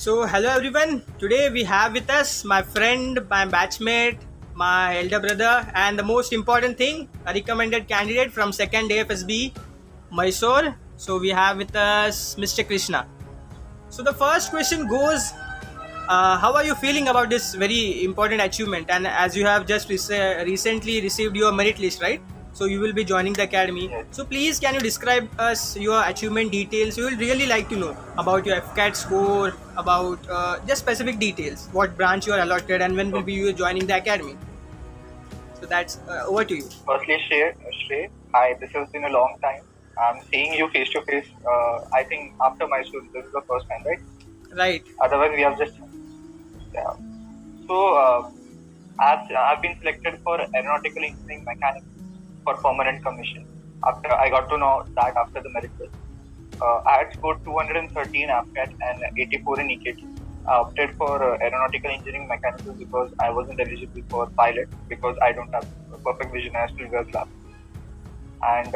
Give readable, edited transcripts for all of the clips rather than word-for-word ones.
Hello everyone. Today we have with us my friend, my batchmate, my elder brother, and the most important thing, a recommended candidate from second AFSB, Mysore. So, we have with us Mr. Krishna. So, the first question goes, how are you feeling about this very important achievement? And as you have just recently received your merit list, right? So you will be joining the academy. Yes. So please, can you describe us your achievement details? We will really like to know about your FCAT score, about just specific details, what branch you are allotted, and when will So, be you joining the academy. So that's over to you. firstly, Shrey, hi. This has been a long time. I'm seeing you face to face. I think after my school, this is the first time, right? Right. Otherwise, we have just yeah. So, I've been selected for aeronautical engineering mechanics for permanent commission. After I got to know that after the merit list, I had scored 213 AFCAT and 84 in EKT. I opted for aeronautical engineering mechanical because I wasn't eligible for pilot because I don't have a perfect vision. I still wear glasses. And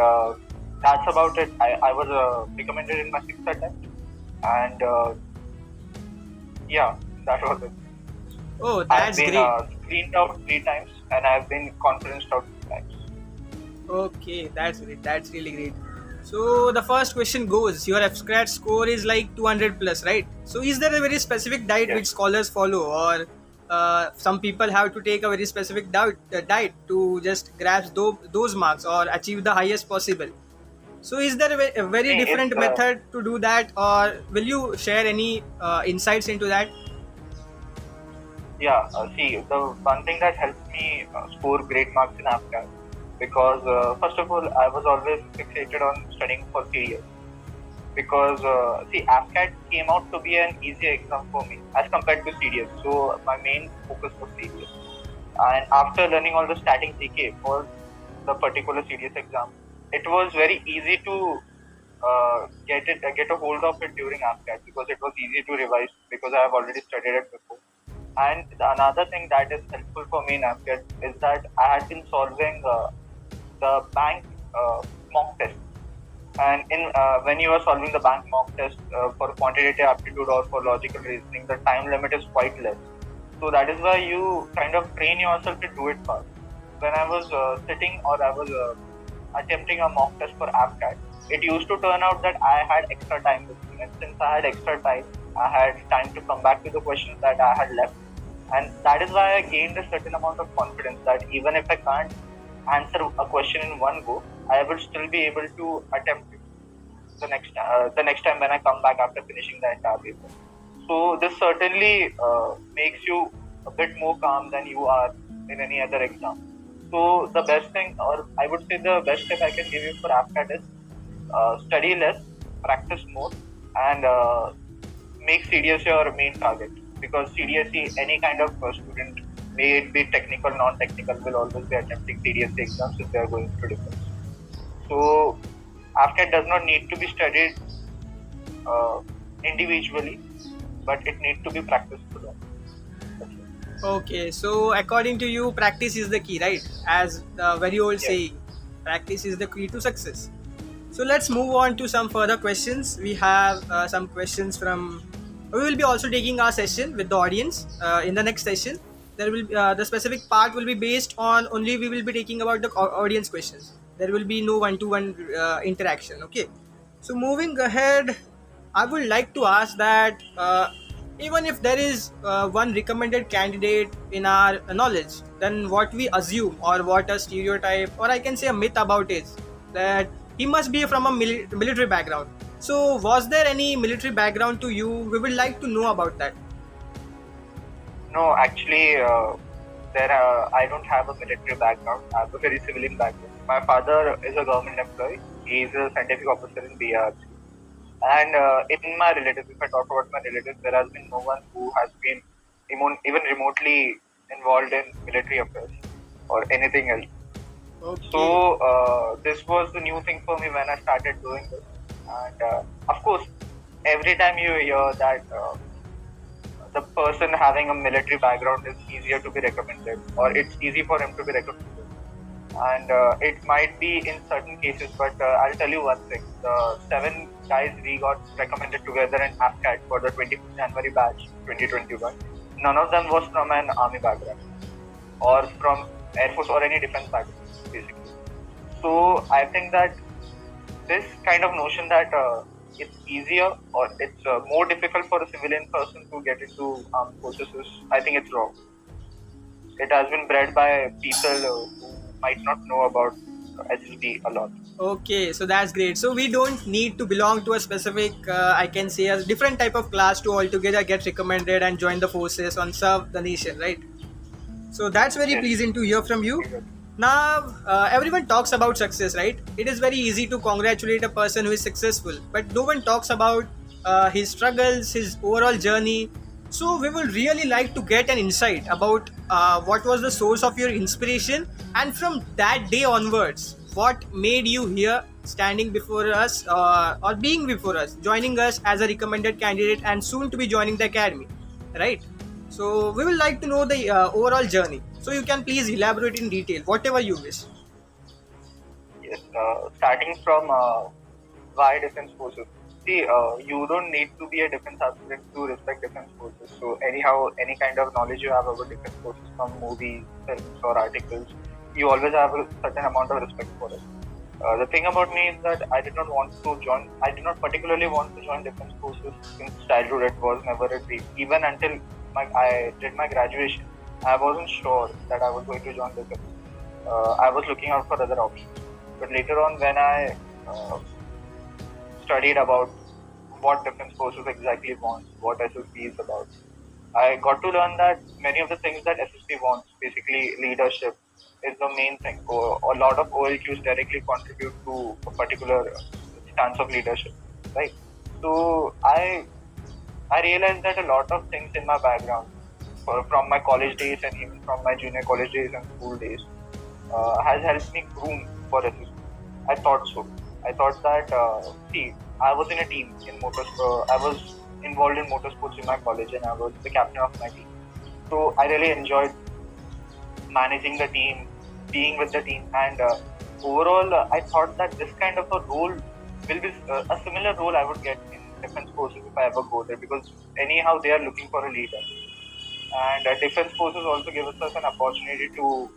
that's about it. I was recommended in my sixth attempt, and yeah, that was it. Oh, I've that's been great. screened out 3 times, and I've been conferenced out 3 times. Okay, that's great. That's really great. So the first question goes: your FSCAT score is like 200 plus, right? So is there a very specific diet Yes. which scholars follow, or some people have to take a very specific diet to just grasp those marks or achieve the highest possible? So is there a very See, it's different method to do that, or will you share any insights into that? yeah. See, the one thing that helped me score great marks in AFCAT because first of all, I was always fixated on studying for CDS. Because see, AFCAT came out to be an easier exam for me as compared to CDS. So my main focus was CDS. And after learning all the static GK for the particular CDS exam, it was very easy to get a hold of it during AFCAT because it was easy to revise because I have already studied it before. And another thing that is helpful for me in AFCAT is that I had been solving the bank mock test. And in when you are solving the bank mock test for quantitative aptitude or for logical reasoning, the time limit is quite less. So that is why you kind of train yourself to do it fast. When I was sitting or I was attempting a mock test for AppCat, it used to turn out that I had extra time with me. And since I had extra time, I had time to come back to the questions that I had left. And that is why I gained a certain amount of confidence that even if I can't answer a question in one go, I will still be able to attempt it the next time when I come back after finishing the entire paper. So this certainly makes you a bit more calm than you are in any other exam. So the best thing, or I would say the best tip I can give you for AFCAT is study less, practice more, and make CDS your main target. Because CDSE, any kind of student, may it be technical, non-technical, will always be attempting CDSE exams if they are going through defense. So AFCAT does not need to be studied uh, individually, but it needs to be practiced together. Okay, so according to you, practice is the key, right? As the very old Yes. saying, practice is the key to success. So let's move on to some further questions. We have some questions from. We will be also taking our session with the audience in the next session. There will the specific part will be based on only we will be taking about the audience questions. There will be no one-to-one interaction. Okay. So moving ahead, I would like to ask that even if there is one recommended candidate in our knowledge, then what we assume or what a stereotype or I can say a myth about is that he must be from a military background. So, was there any military background to you? We would like to know about that. No, actually, I don't have a military background. I have a very civilian background. My father is a government employee. He is a scientific officer in BRC. And in my relatives, if I talk about my relatives, there has been no one who has been even remotely involved in military affairs or anything else. Okay. So this was the new thing for me when I started doing this. And of course, every time you hear that the person having a military background is easier to be recommended, or it's easy for him to be recommended. and it might be in certain cases, but I'll tell you one thing: the 7 guys we got recommended together in AFCAT for the 25th January batch 2021. None of them was from an army background or from Air Force or any defense background, basically. So I think that this kind of notion that it's easier or it's more difficult for a civilian person to get into armed forces is, I think it's wrong. It has been bred by people who might not know about SSB a lot. Okay, so that's great. So we don't need to belong to a specific, I can say, a different type of class to altogether get recommended and join the forces and serve the nation, right? So that's very Yes. pleasing to hear from you. Exactly. Now, everyone talks about success, right? It is very easy to congratulate a person who is successful, but no one talks about his struggles, his overall journey. So, we would really like to get an insight about what was the source of your inspiration, and from that day onwards, what made you here standing before us or being before us, joining us as a recommended candidate and soon to be joining the academy, right? So we would like to know the overall journey. So you can please elaborate in detail, whatever you wish. Yes. Starting from why defense forces. See, you don't need to be a defense aspirant to respect defense forces. So anyhow, any kind of knowledge you have about defense forces from movies, films, or articles, you always have a certain amount of respect for it. The thing about me is that I did not want to join. I did not particularly want to join defense forces since childhood. It was never a dream. Even until I did my graduation, I wasn't sure that I was going to join defense. I was looking out for other options. But later on, when I studied about what defense forces exactly wants, what SSB is about, I got to learn that many of the things that SSB wants, basically leadership, is the main thing. A lot of OLQs directly contribute to a particular stance of leadership, right? So I realized that a lot of things in my background, from my college days and even from my junior college days and school days, has helped me groom for SSB. I thought so. I thought that, see, I was in a team in motorsport. I was involved in motorsports in my college and I was the captain of my team. So I really enjoyed managing the team, being with the team, and overall, I thought that this kind of a role will be a similar role I would get in defense forces if I ever go there, because anyhow they are looking for a leader, and defense forces also give us an opportunity to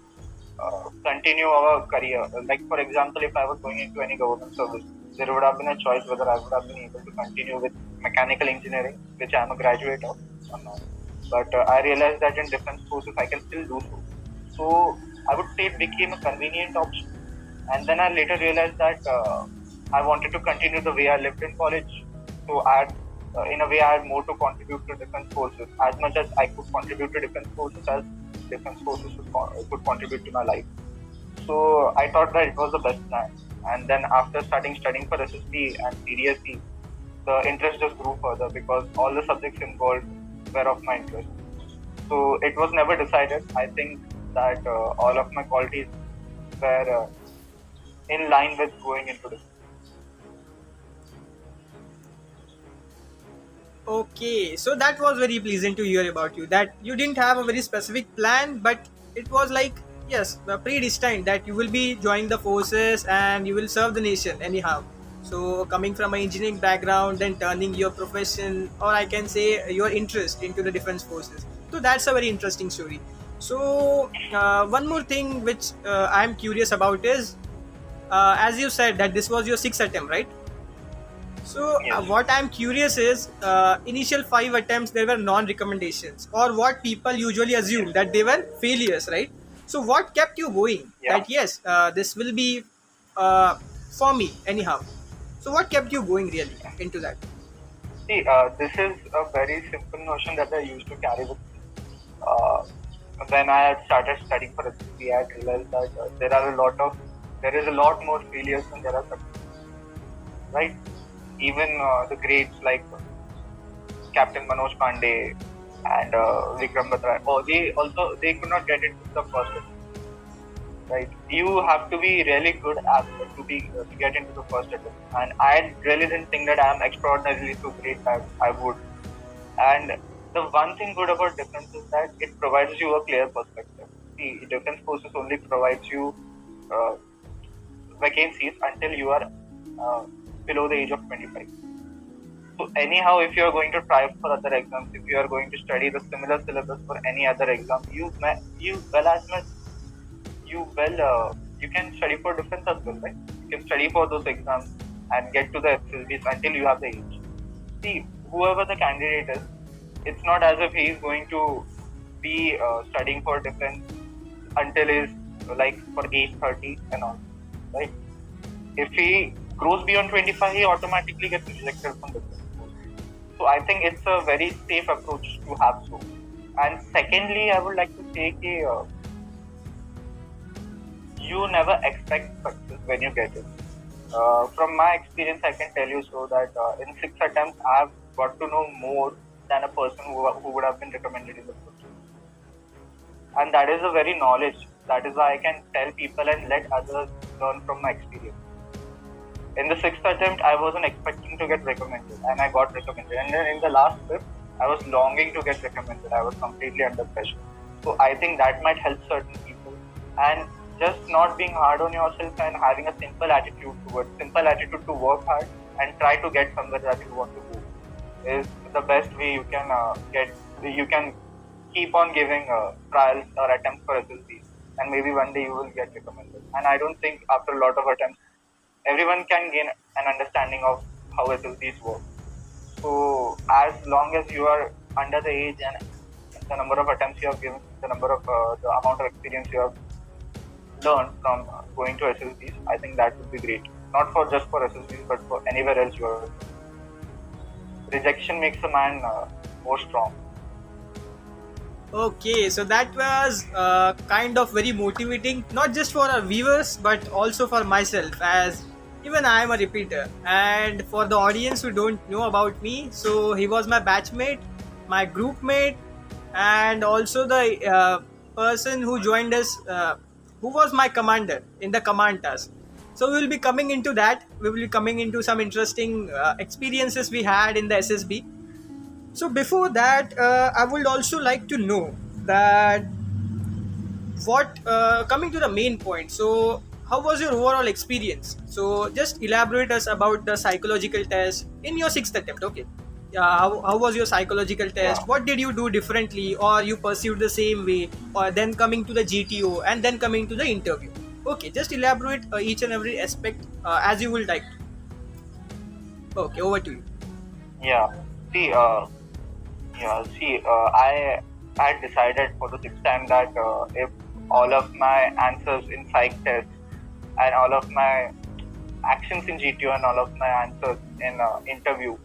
continue our career. Like for example, if I was going into any government service, there would have been a choice whether I would have been able to continue with mechanical engineering, which I am a graduate of, or not. But I realized that in defense forces I can still do so. So I would say it became a convenient option. And then I later realized that I wanted to continue the way I lived in college. So in a way, I had more to contribute to defense forces. As much as I could contribute to defense forces, as defense forces could contribute to my life. So I thought that it was the best plan. And then after studying for SSB and CDSE, the interest just grew further because all the subjects involved were of my interest. So it was never decided. I think that all of my qualities were in line with going into this. Okay, so that was very pleasant to hear about you. That you didn't have a very specific plan, but it was like, yes, predestined that you will be joining the forces and you will serve the nation anyhow. So coming from an engineering background, then turning your profession, or I can say your interest into the defense forces. So that's a very interesting story. So one more thing which I'm curious about is, as you said that this was your sixth attempt, right? So Yes. what I'm curious is, initial 5 attempts there were non-recommendations, or what people usually assume that they were failures, right? So what kept you going? Yeah. That yes, this will be uh, for me anyhow. So what kept you going really into that? See, this is a very simple notion that I used to carry with me. Uh, when I had started studying for SSB, I had realized that there is a lot more failures than there are successes, right? Even the greats like Captain Manoj Pandey and Vikram Batra, they could not get into the first attempt, right? You have to be really good at to get into the first attempt, and I really didn't think that I am extraordinarily so great that I would. And the one thing good about defense is that it provides you a clear perspective. See, defense forces only provides you uh, vacancies until you are below the age of 25. So anyhow, if you are going to try for other exams, if you are going to study the similar syllabus for any other exam, you can study for defense as well, right? You can study for those exams and get to the SSBs until you have the age. See, whoever the candidate is, it's not as if he is going to be studying for defense until he's like for age 30 and all, right? If he grows beyond 25, he automatically gets rejected from defense. So I think it's a very safe approach to have so. And secondly, I would like to say that you never expect success when you get it. From my experience, I can tell you so that in 6 attempts, I have got to know more than a person who would have been recommended in the first. And that is a very knowledge. That is why I can tell people and let others learn from my experience. In the 6th attempt, I wasn't expecting to get recommended, and I got recommended. And then in the last 5th, I was longing to get recommended. I was completely under pressure. So I think that might help certain people. And just not being hard on yourself and having a simple attitude to work hard and try to get somewhere that you want to go is the best way you can get. You can keep on giving trials or attempts for SSBs, and maybe one day you will get recommended. And I don't think after a lot of attempts, everyone can gain an understanding of how SSBs work. So as long as you are under the age and the number of attempts you have given, the amount of experience you have learned from going to SSBs, I think that would be great. Not for just for SSBs, but for anywhere else you are. Rejection makes a man more strong. Okay, so that was kind of very motivating, not just for our viewers, but also for myself, as even I am a repeater. And for the audience who don't know about me, so he was my batchmate, my group mate, and also the person who joined us, who was my commander in the command task. So we will be coming into that. We will be coming into some interesting experiences we had in the SSB. So before that, I would also like to know that what coming to the main point. So how was your overall experience? So just elaborate us about the psychological test in your 6th attempt. Okay, how was your psychological test? Yeah. What did you do differently, or you pursued the same way, or then coming to the GTO and then coming to the interview? Okay, just elaborate each and every aspect as you would like. Okay, over to you. Yeah. See, I had decided for the 6th time that if all of my answers in psych tests and all of my actions in GTO and all of my answers in interview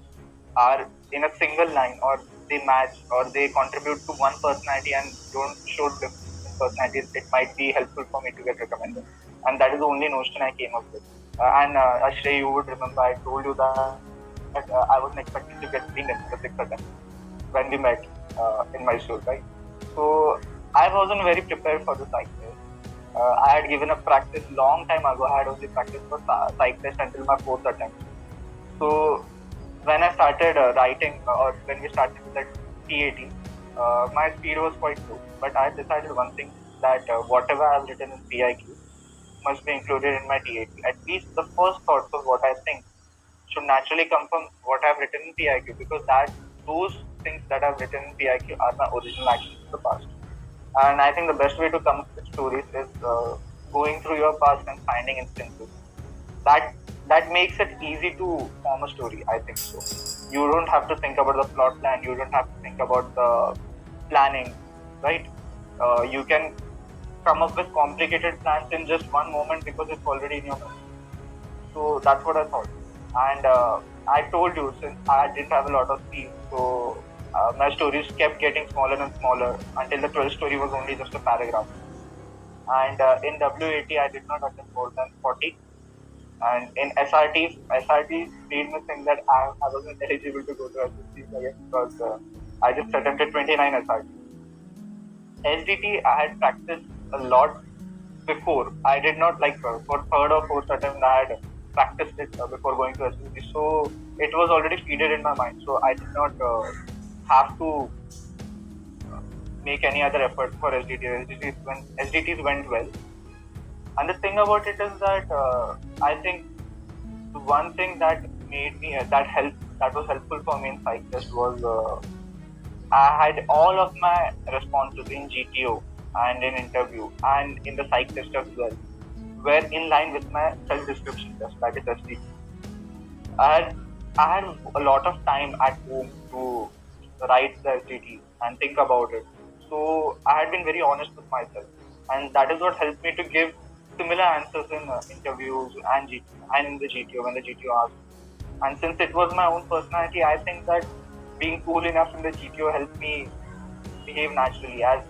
are in a single line, or they match, or they contribute to one personality and don't show different personalities, it might be helpful for me to get recommended. And that is the only notion I came up with. Ashray, you would remember I told you that I wasn't expecting to get screened in the 6th attempt when we met in Mysore, right? So I wasn't very prepared for the psych test. I had given a practice long time ago. I had only practiced for psych test until my 4th attempt. So when I started writing, or when we started with the TAT, my speed was quite low. But I decided one thing, that whatever I have written in PIQ must be included in my TAT. At least the first thoughts of what I think should naturally come from what I have written in PIQ, because those things that I've written in PIQ are my original actions in the past. And I think the best way to come up with stories is going through your past and finding instances. That makes it easy to form a story, I think so. You don't have to think about the plot line, you don't have to think about the planning, right? You can come up with complicated plans in just one moment because it's already in your mind. So that's what I thought. And I told you, since I didn't have a lot of speed, so my stories kept getting smaller and smaller until the 12th story was only just a paragraph. And in WAT, I did not attempt more than 40. And in SRT made me think that I wasn't eligible to go to SSBs again, because I just attempted 29 SRT. SDT, I had practiced a lot before. I did not for 3rd or 4th attempt, I had practiced it before going to SSB. So it was already feeded in my mind. So I did not have to make any other effort for SDT. SDTs went well. And the thing about it is that I think one thing that made me that was helpful for me in psych test was I had all of my responses in GTO and in interview and in the psych test as well were in line with my self-description test, that is SDT. I had a lot of time at home to write the SDT and think about it. So I had been very honest with myself, and that is what helped me to give similar answers in interviews and in the GTO when the GTO asked. And since it was my own personality, I think that being cool enough in the GTO helped me behave naturally. As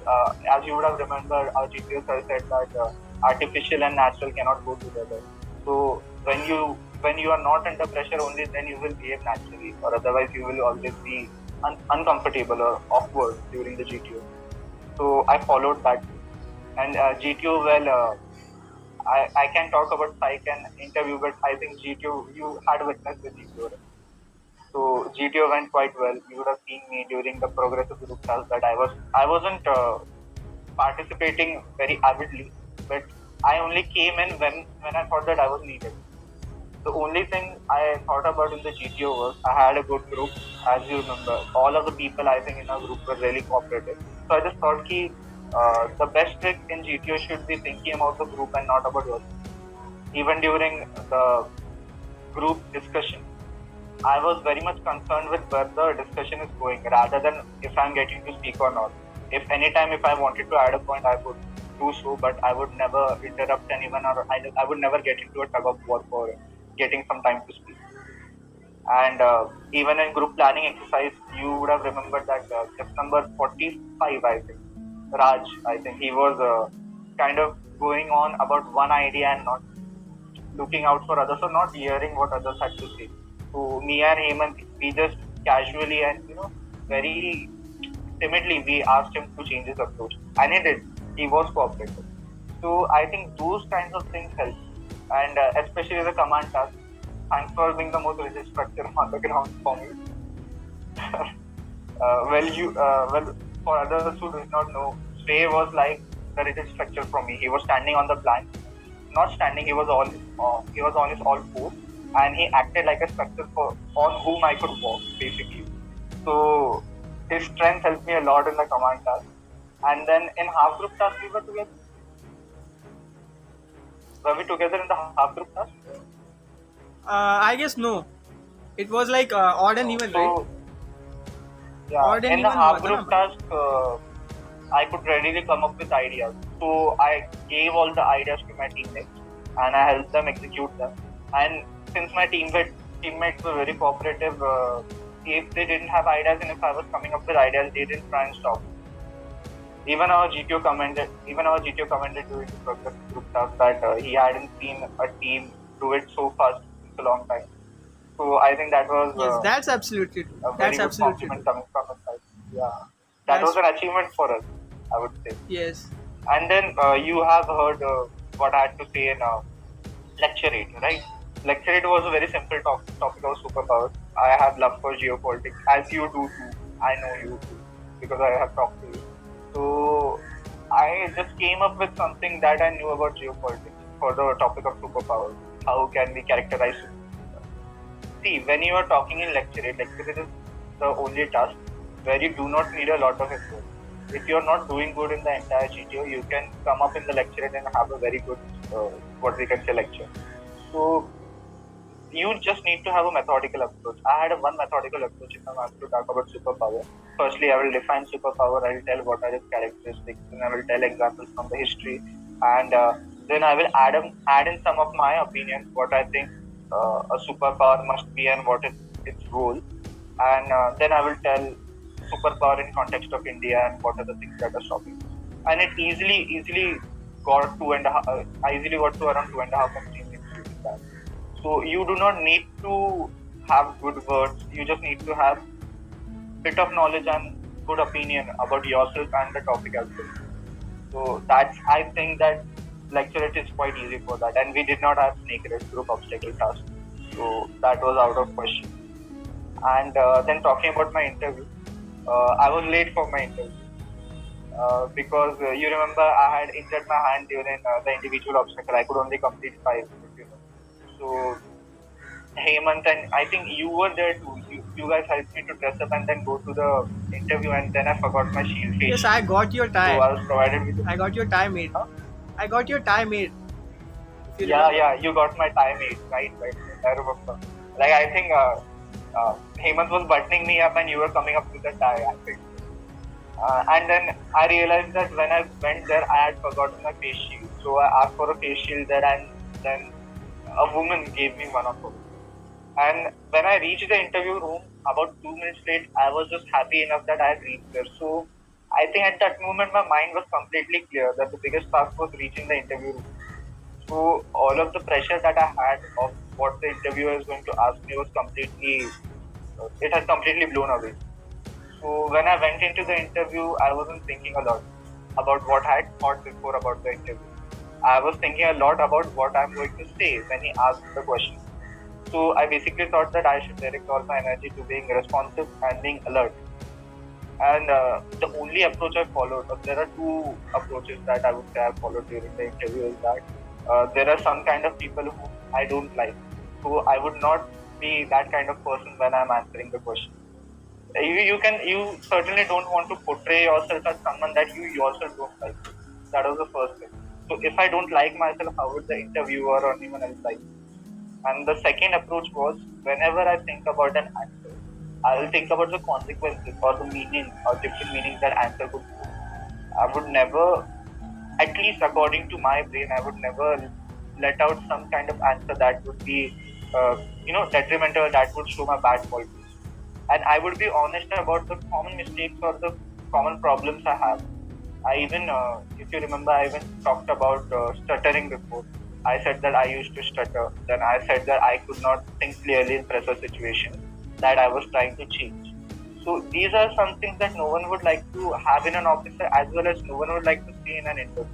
you would have remembered, our GTO sir said that artificial and natural cannot go together. So when you are not under pressure, only then you will behave naturally, or otherwise you will always be uncomfortable or awkward during the GTO. So I followed that, and GTO, well, I can talk about psych and interview, but I think GTO, you had witnessed the GTO. Right? So GTO went quite well. You would have seen me during the progressive group class that I wasn't participating very avidly, but I only came in when I thought that I was needed. The only thing I thought about in the GTO was I had a good group. As you remember, all of the people I think in our group were really cooperative. So I just thought the best trick in GTO should be thinking about the group and not about yourself. Even during the group discussion, I was very much concerned with where the discussion is going rather than if I'm getting to speak or not. If I wanted to add a point, I would do so, but I would never interrupt anyone, or I would never get into a tug of war for getting some time to speak. And even in group planning exercise, you would have remembered that step number 45, I think, Raj, I think he was kind of going on about one idea and not looking out for others, or not hearing what others had to say. So me and Hemant, we just casually and very timidly we asked him to change his approach, and he did. He was cooperative. So I think those kinds of things help, and especially the command task. Thanks for being the most rigid structure on the ground for me. Well, for others who do not know, Sway was like the rigid structure for me. He was standing on the plank, not standing. He was on his all fours, and he acted like a structure on whom I could walk, basically. So his strength helped me a lot in the command task. And then in half group task, we were together. Were we together in the half group task? I guess no. It was like odd and even, right? Yeah, odd and in the even half was, group task, I could readily come up with ideas. So I gave all the ideas to my teammates and I helped them execute them. And since my teammates were very cooperative, if they didn't have ideas and if I was coming up with ideas, they didn't try and stop. Even our GTO commented during the progress group task that he hadn't seen a team do it so fast in a long time. So I think that was yes, that's absolutely true. a very That's good absolutely compliment true. coming from his side. Yeah, that was an achievement for us, I would say. Yes. And then you have heard what I had to say in Lecture 8, right? Lecture 8 was a very simple topic of superpowers. I have love for geopolitics, as you do too. I know you too, because I have talked to you. So I just came up with something that I knew about geopolitics for the topic of superpowers. How can we characterize superpowers? See, when you are talking in lecture 8 is the only task where you do not need a lot of effort. If you are not doing good in the entire GTO, you can come up in the lecture 8 and have a very good, what we can say, lecture. So you just need to have a methodical approach. I had one methodical approach if I'm asked to talk about superpower. Firstly, I will define superpower. I will tell what are its characteristics, and I will tell examples from the history, and then I will add in some of my opinions what I think a superpower must be and what is its role, and then I will tell superpower in context of India and what are the things that are stopping. And it easily got I easily got to around 2.5 and 3 minutes using that. So you do not need to have good words. You just need to have bit of knowledge and good opinion about yourself and the topic as well. So I think that lecture it is quite easy for that. And we did not have snake race group obstacle task. So that was out of question. And then talking about my interview, I was late for my interview. because you remember I had injured my hand during the individual obstacle. I could only complete 5. You know. So Hemant and I think you were there too. You guys helped me to dress up and then go to the interview, and then I forgot my shield, face Yes, shield. I got your So tie. I was provided with. I got your tie made. Huh? I got your tie made. If you Yeah, remember. yeah, you got my tie made, right? I remember. Like I think Hemant was buttoning me up, and you were coming up with the tie. I think. And then I realized that when I went there, I had forgotten my face shield. So I asked for a face shield there, and then a woman gave me one of them. And when I reached the interview room, about 2 minutes late, I was just happy enough that I had reached there. So I think at that moment, my mind was completely clear that the biggest task was reaching the interview room. So all of the pressure that I had of what the interviewer is going to ask me was it had completely blown away. So when I went into the interview, I wasn't thinking a lot about what I had thought before about the interview. I was thinking a lot about what I'm going to say when he asked the question. So I basically thought that I should direct all my energy to being responsive and being alert. And the only approach I followed, there are two approaches that I would say I followed during the interview, is that there are some kind of people who I don't like. So I would not be that kind of person when I'm answering the question. You certainly don't want to portray yourself as someone that you yourself don't like. That was the first thing. So if I don't like myself, how would the interviewer or anyone else like me? And the second approach was, whenever I think about an answer, I will think about the consequences or the meaning or different meanings that answer could go. I would never, at least according to my brain, I would never let out some kind of answer that would be, detrimental, that would show my bad qualities. And I would be honest about the common mistakes or the common problems I have. I even, if you remember, I even talked about stuttering before. I said that I used to stutter. Then I said that I could not think clearly in pressure situations that I was trying to change. So these are some things that no one would like to have in an officer, as well as no one would like to see in an interview.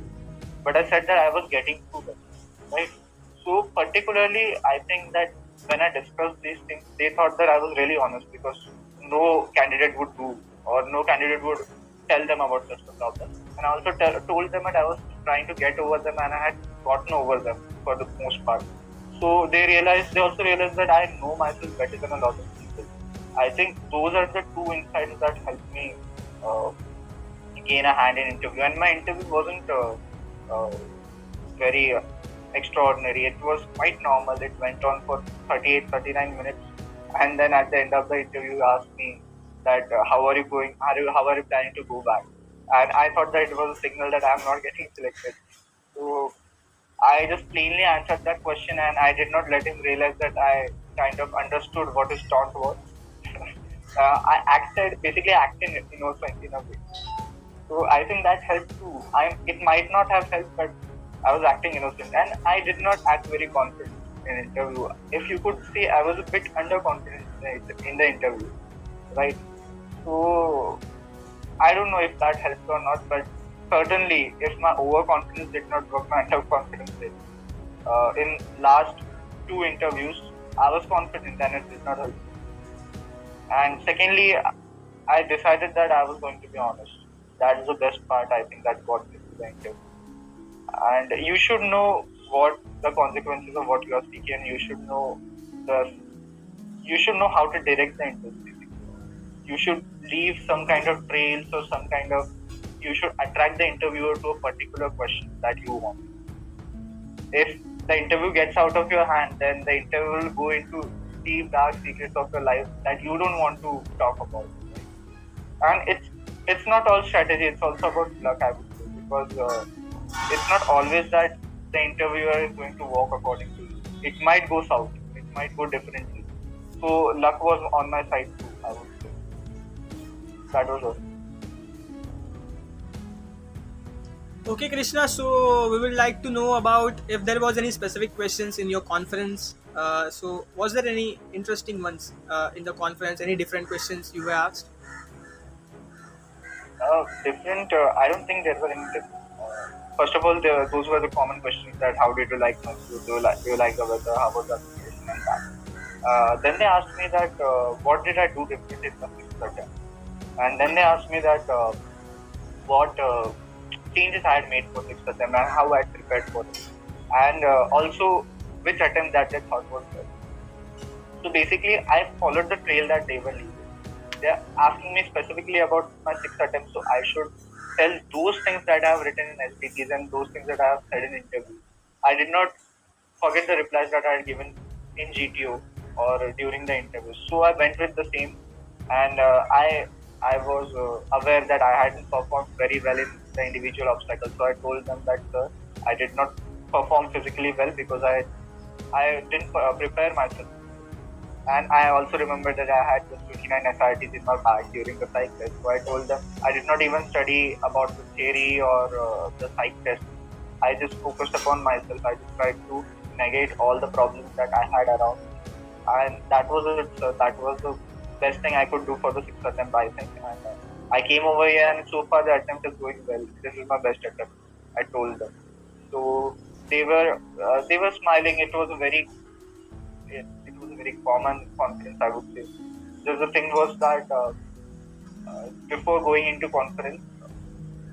But I said that I was getting through them, right? So particularly, I think that when I discussed these things, they thought that I was really honest, because no candidate would do, or no candidate would tell them about such a problem. And I also told them that I was trying to get over them, and I had gotten over them for the most part. So they also realized that I know myself better than a lot of people. I think those are the two insights that helped me gain a hand in interview. And my interview wasn't very extraordinary. It was quite normal. It went on for 39 minutes. And then at the end of the interview, he asked me that how are you going? How are you planning to go back? And I thought that it was a signal that I'm not getting selected. So I just plainly answered that question, and I did not let him realize that I kind of understood what his taunt was. I acted innocent in a way. So I think that helped too. It might not have helped, but I was acting innocent, and I did not act very confident in interview. If you could say, I was a bit underconfident in the interview, right? So I don't know if that helped or not, but certainly, if my overconfidence did not work, my underconfidence did. In last 2 interviews, I was confident and it did not help. And secondly, I decided that I was going to be honest. That is the best part, I think, that got me to the interview. And you should know what the consequences of what you are speaking. You should know how to direct the interview. You should leave some kind of trails or you should attract the interviewer to a particular question that you want. If the interview gets out of your hand, then the interview will go into deep dark secrets of your life that you don't want to talk about. And it's not all strategy, it's also about luck, I would say, because it's not always that the interviewer is going to walk according to you. It might go south, it might go differently. So luck was on my side too, I would say. That was all. Okay, Krishna. So we would like to know about if there was any specific questions in your conference. So was there any interesting ones in the conference? Any different questions you were asked? Different. I don't think there were any different. First of all, those were the common questions that how did you like my food? Do you like the weather? How was the application and that? Then they asked me that what did I do differently in the fixed time? And then they asked me that what changes I had made for sixth attempt and how I had prepared for it, and also which attempt that they thought was good. So basically, I followed the trail that they were leaving. They're asking me specifically about my sixth attempt, so I should tell those things that I have written in SPTs and those things that I have said in interviews. I did not forget the replies that I had given in GTO or during the interview. So I went with the same, and I was aware that I hadn't performed very well in the individual obstacles. So I told them that I did not perform physically well because I didn't prepare myself. And I also remember that I had just 29 SRTs in my bag during the psych test. So I told them I did not even study about the theory or the psych test. I just focused upon myself. I just tried to negate all the problems that I had around me. And that was it. So that was the best thing I could do for the sixth attempt, I think. And I came over here, and so far the attempt is going well. This is my best attempt, I told them. So they were smiling. It was a very common conference, I would say. Just the thing was that before going into conference,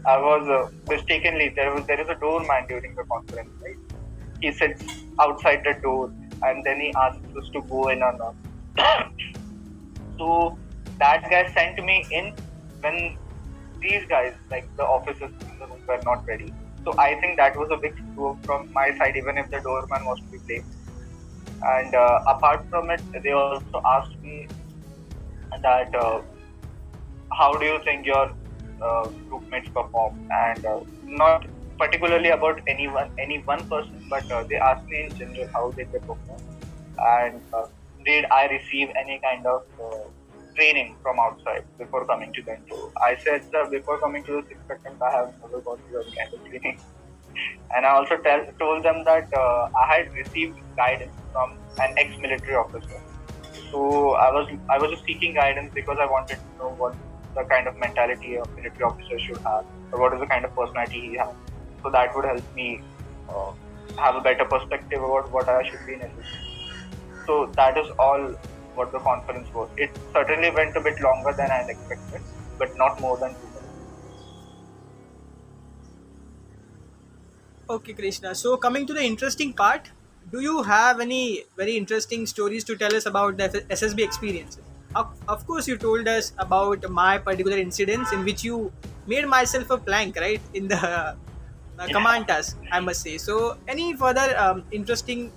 I was mistakenly there is a doorman during the conference, right? He sits outside the door, and then he asks us to go in or not. So that guy sent me in when these guys, like the officers in the room, were not ready. So I think that was a big screw up from my side, even if the doorman was to be blamed. And apart from it, they also asked me that how do you think your groupmates perform, and not particularly about any one person, but they asked me in general how did they perform, and did I receive any kind of training from outside before coming to the interview. I said that before coming to the sixth attempt, I have never gone through any kind of training. And I also told them that I had received guidance from an ex-military officer. So I was just seeking guidance because I wanted to know what the kind of mentality a military officer should have, or what is the kind of personality he has. So that would help me have a better perspective about what I should be in SSB. So that is all what the conference was. It certainly went a bit longer than I had expected, but not more than 2 minutes. Okay, Krishna. So coming to the interesting part, do you have any very interesting stories to tell us about the SSB experiences? Of course, you told us about my particular incidents in which you made myself a plank, right, in the command task, I must say. So, any further interesting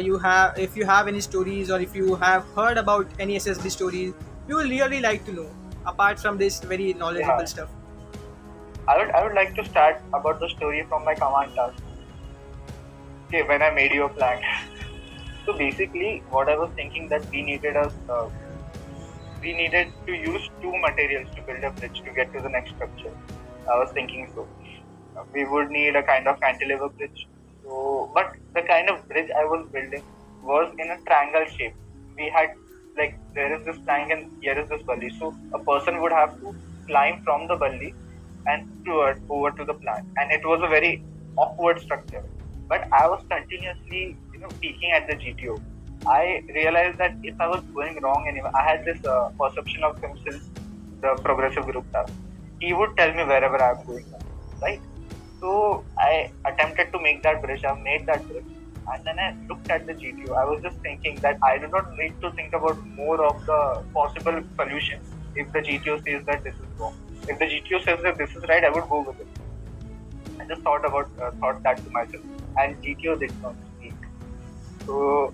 you have, if you have any stories or if you have heard about any SSB stories, we will really like to know apart from this very knowledgeable Yeah, stuff. I would like to start about the story from my command task. Okay, when I made you a plan. So basically, what I was thinking that we needed to use two materials to build a bridge to get to the next structure. I was thinking so. We would need a kind of cantilever bridge. So, but the kind of bridge I was building was in a triangle shape. We had like there is this plank and here is this gully. So a person would have to climb from the gully and over to the plank, and it was a very awkward structure. But I was continuously, peeking at the GTO. I realized that if I was going wrong anywhere, I had this perception of him since the progressive group task. He would tell me wherever I am going, right? So I attempted to make that bridge. I made that bridge, and then I looked at the GTO. I was just thinking that I do not need to think about more of the possible solutions. If the GTO says that this is wrong, if the GTO says that this is right, I would go with it. I just thought that to myself, and GTO did not speak. So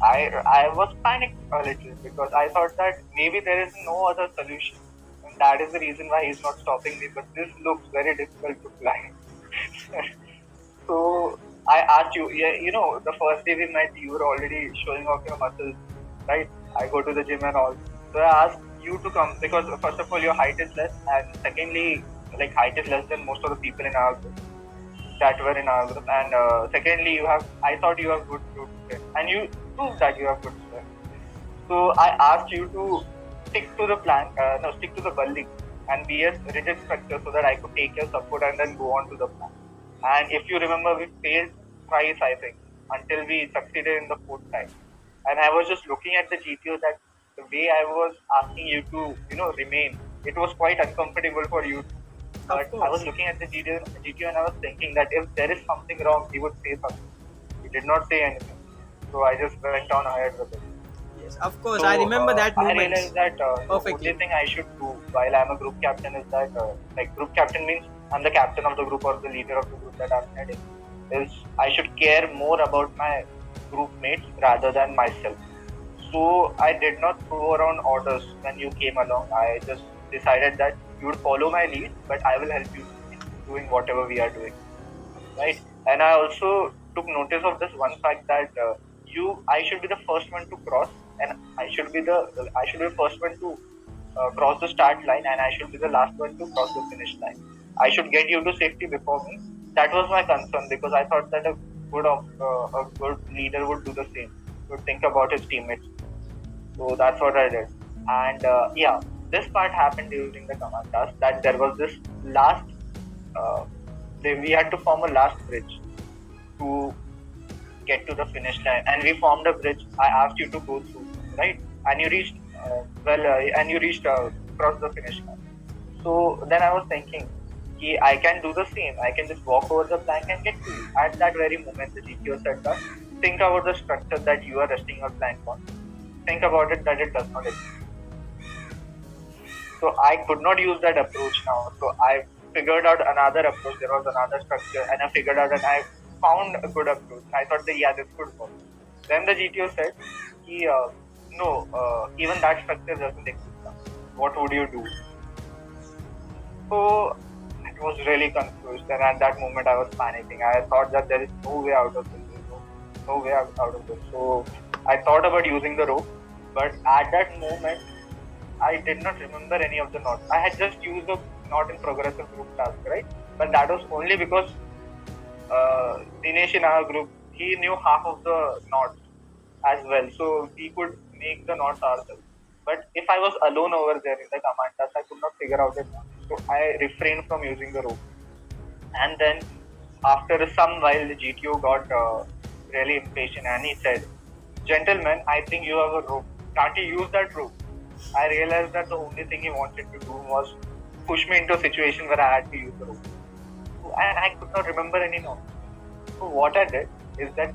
I was panicked a little because I thought that maybe there is no other solution, and that is the reason why he's not stopping me. But this looks very difficult to fly. So I asked you, yeah, the first day we met, you were already showing off your muscles, right? I go to the gym and all. So I asked you to come because first of all your height is less, and secondly, like height is less than most of the people in our group that were in our group, and secondly, I thought you have good strength, and you proved that you have good strength. So I asked you to stick to the plan, no, stick to the gully and be a rigid structure so that I could take your support and then go on to the plan. And if you remember, we failed twice, I think, until we succeeded in the fourth time. And I was just looking at the GTO that the way I was asking you to, remain, it was quite uncomfortable for you But I was course. looking at the GTO and I was thinking that if there is something wrong, he would say something. He did not say anything. So I just went on ahead with it. Yes, of course. So I remember that I moments realized that the only perfectly. thing I should do while I'm a group captain is that, like, group captain means I'm the captain of the group or the leader of the group that I'm heading. Is I should care more about my group mates rather than myself. So I did not throw around orders when you came along. I just decided that you would follow my lead, but I will help you in doing whatever we are doing, right? And I also took notice of this one fact that I should be the first one to cross, and I should be the first one to cross the start line, and I should be the last one to cross the finish line. I should get you to safety before me. That was my concern because I thought that a good leader would do the same, would think about his teammates. So that's what I did. And yeah, this part happened during the command task that there was this last, uh, we had to form a last bridge to get to the finish line, and we formed a bridge. I asked you to go through, right? And you reached, and you reached across the finish line. So then I was thinking, I can do the same. I can just walk over the plank and get to you. At that very moment, the GTO said that, think about the structure that you are resting your plank on. Think about it that it does not exist. So I could not use that approach now. So I figured out another approach. There was another structure, and I figured out, and I found a good approach. I thought that, yeah, this could work. Then the GTO said, no, even that structure doesn't exist now. What would you do? So I was really confused, and at that moment I was panicking. I thought that there is no way out of this. No way out of this. So I thought about using the rope, but at that moment I did not remember any of the knots. I had just used the knot in progressive group task, right? But that was only because Dinesh in our group, he knew half of the knots as well, so we could make the knots ourselves. But if I was alone over there in the command task, I could not figure out it. So I refrained from using the rope. And then after some while, the GTO got really impatient and he said, "Gentlemen, I think you have a rope. Can't you use that rope?" I realized that the only thing he wanted to do was push me into a situation where I had to use the rope. And I could not remember any notes. So what I did is that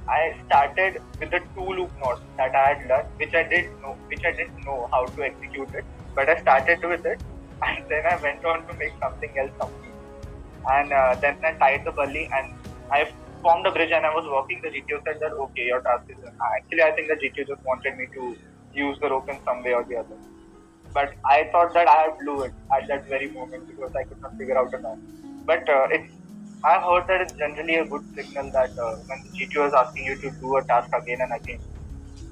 I started with the two loop knots that I had learned, which I didn't know how to execute it. But I started with it, and then I went on to make something else complete. And then I tied the bully, and I formed a bridge, and I was walking. The GTO said that, okay, your task is done. Actually, I think the GTO just wanted me to use the rope in some way or the other. But I thought that I blew it at that very moment because I could not figure out a knot. But I've heard that it's generally a good signal that when the GTO is asking you to do a task again and again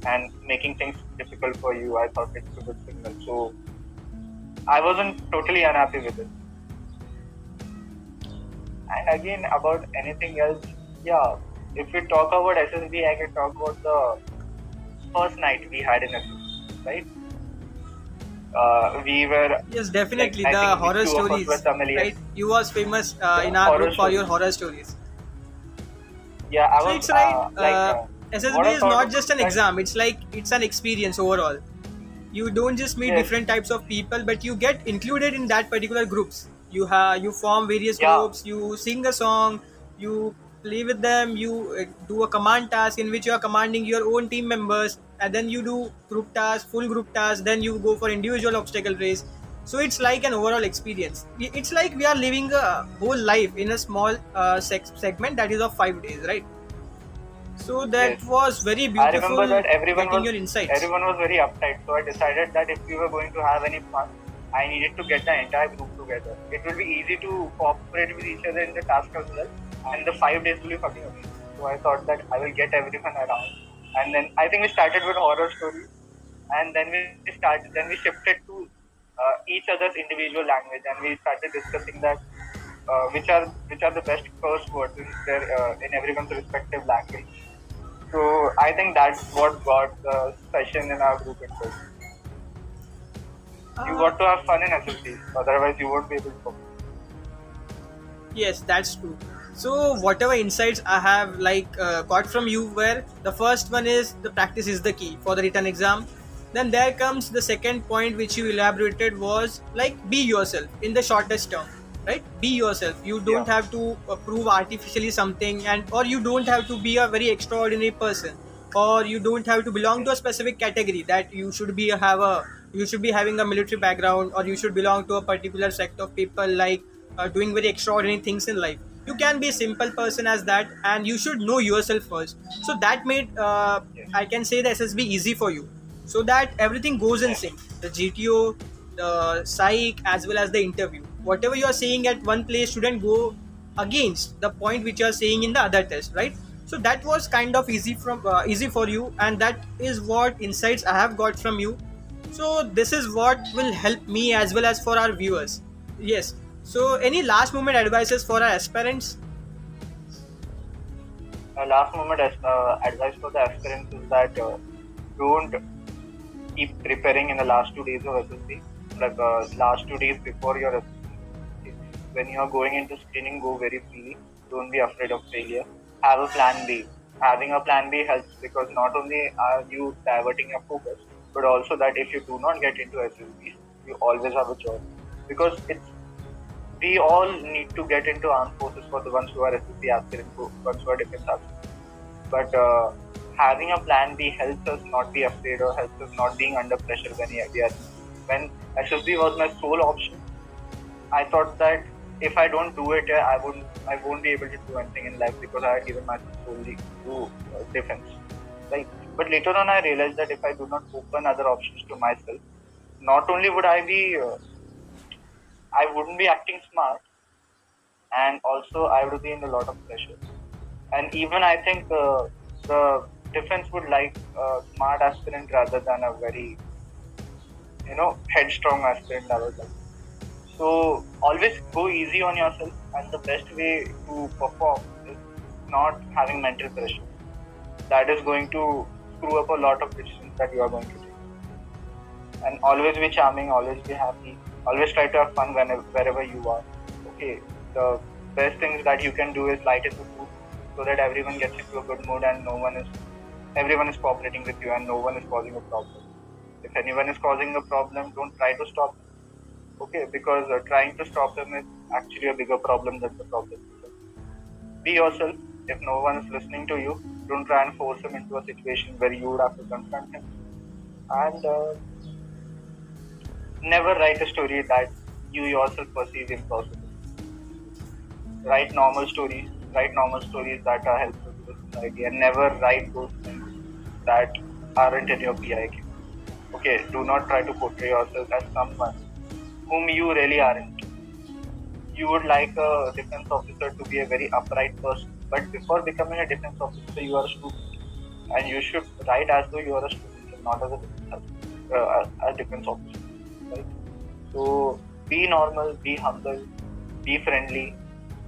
and making things difficult for you, I thought it's a good signal. So I wasn't totally unhappy with it. And again, about anything else, yeah, if we talk about SSB, I can talk about the first night we had in SSB, right? We were Yes, like, definitely I the think the horror two of us were stories, familiar. right? You was famous Yeah, in our horror group for your stories. horror stories. Yeah, I So was it's right. what SSB I is thought not of just an that. exam. It's like it's an experience overall. You don't just meet Yes, different types of people, but you get included in that particular groups. You form various yeah, groups. You sing a song. You play with them. You do a command task in which you are commanding your own team members, and then you do group task, full group task. Then you go for individual obstacle race. So it's like an overall experience. It's like we are living a whole life in a small segment that is of 5 days, right? So yes. that was very I remember beautiful that getting your insights. everyone was very uptight. So I decided that if we were going to have any fun, I needed to get the entire group together. It will be easy to cooperate with each other in the task as well, and the 5 days will be forgiving. So I thought that I will get everyone around, and then I think we started with horror stories, and then we shifted to each other's individual language, and we started discussing that which are the best curse words in everyone's respective language. So I think that's what got the session in our group into. You Uh, got to have fun in SSD, otherwise you won't be able to. yes, that's true. So whatever insights I have got from you were the first one is the practice is the key for the written exam. Then there comes the second point which you elaborated, was like be yourself in the shortest term, right? Be yourself. You don't Yeah. have to prove artificially something, and or you don't have to be a very extraordinary person, or you don't have to belong Yes. to a specific category, that you should be having a military background, or you should belong to a particular sect of people, like doing very extraordinary things in life. You can be a simple person as that, and you should know yourself first. So that made Yes. I can say the SSB easy for you, so that everything goes in Yes. sync. The GTO, the psych, as well as the interview. Whatever you are saying at one place shouldn't go against the point which you are saying in the other test, right? So that was kind of easy for you, and that is what insights I have got from you. So this is what will help me as well as for our viewers. Yes. So any last moment advices for our aspirants? Last moment advice for the aspirants is that don't keep preparing in the last 2 days of SSC. Like last 2 days before your SSC. When you are going into screening, go very freely. Don't be afraid of failure. Have a plan B. Having a plan B helps because not only are you diverting your focus, but also that if you do not get into SSB, you always have a job. Because we all need to get into armed forces for the ones who are SSC aspirants, ones who are defense aspirants. But having a plan B helps us not be afraid or helps us not being under pressure when SSB was my sole option. I thought that if I don't do it, I won't be able to do anything in life because I had given myself solely to defense. Right? But later on, I realized that if I do not open other options to myself, not only would I wouldn't be acting smart, and also I would be in a lot of pressure. And even I think the defense would like a smart aspirant rather than a very headstrong aspirant rather than. So always go easy on yourself, and the best way to perform is not having mental pressure. That is going to screw up a lot of decisions that you are going to take. And always be charming, always be happy, always try to have fun wherever you are. Okay, the best things that you can do is lighten the mood so that everyone gets into a good mood and everyone is cooperating with you and no one is causing a problem. If anyone is causing a problem, don't try to stop them. Okay, because trying to stop them is actually a bigger problem than the problem. Be yourself. If no one is listening to you, don't try and force him into a situation where you would have to confront him. And never write a story that you yourself perceive impossible. Write normal stories that are helpful to the society, and never write those things that aren't in your PIQ. Okay, do not try to portray yourself as someone whom you really aren't. You would like a defense officer to be a very upright person, but before becoming a defense officer, you are a student, and you should write as though you are a student and not as a defense officer. Right? So be normal, be humble, be friendly,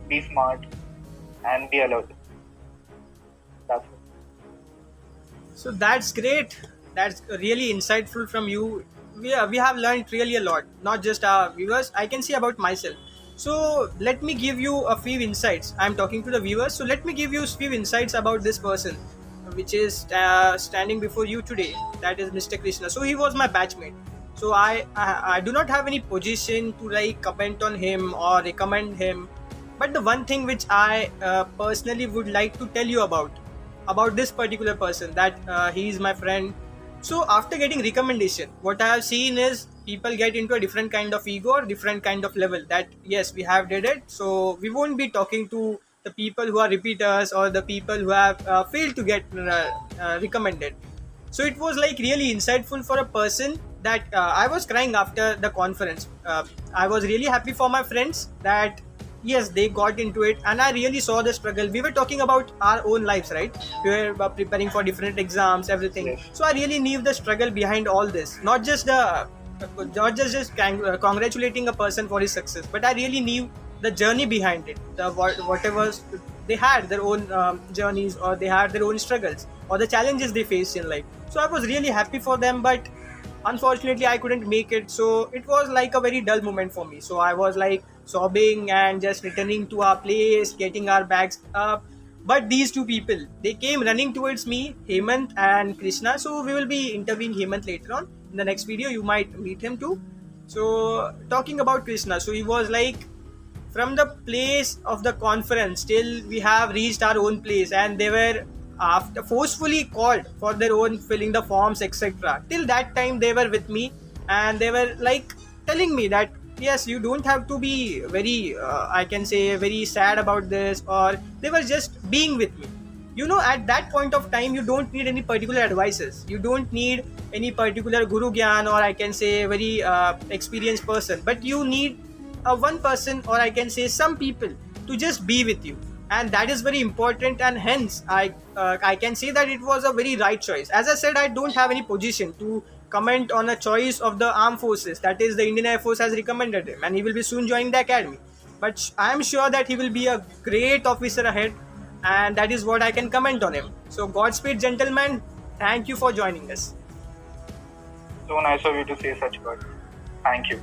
be smart, and be alert. That's it. So that's great. That's really insightful from you. We have learned really a lot, not just our viewers. I can see about myself. So let me give you a few insights. I'm talking to the viewers. So let me give you a few insights about this person, which is standing before you today. That is Mr. Krishna. So he was my batchmate. So I do not have any position to like comment on him or recommend him. But the one thing which I personally would like to tell you about this particular person, that he is my friend. So after getting recommendation, what I have seen is people get into a different kind of ego or different kind of level, that yes, we have did it, so we won't be talking to the people who are repeaters or the people who have failed to get recommended. So it was like really insightful for a person that I was crying after the conference. I was really happy for my friends that yes, they got into it, and I really saw the struggle. We were talking about our own lives, right? We were preparing for different exams, everything. Yes. So I really knew the struggle behind all this, not just congratulating a person for his success, but I really knew the journey behind it, whatever they had their own journeys, or they had their own struggles, or the challenges they faced in life. So I was really happy for them, but unfortunately I couldn't make it. So it was like a very dull moment for me. So I was like sobbing and just returning to our place, getting our bags up. But these two people, they came running towards me, Hemant and Krishna. So we will be interviewing Hemant later on. in the next video you might meet him too. So talking about Krishna, so he was like, from the place of the conference till we have reached our own place, and they were after forcefully called for their own filling the forms, etc. Till that time they were with me, and they were like telling me that yes, you don't have to be very I can say very sad about this, or they were just being with me. You know, at that point of time you don't need any particular advices, you don't need any particular guru gyan, or I can say very experienced person, but you need one person, or I can say some people, to just be with you, and that is very important. And hence I can say that it was a very right choice. As I said, I don't have any position to comment on a choice of the armed forces, that is the Indian Air Force has recommended him, and he will be soon joining the academy. But I am sure that he will be a great officer ahead, and that is what I can comment on him. So Godspeed, gentlemen. Thank you for joining us. So nice of you to say such words. Thank you.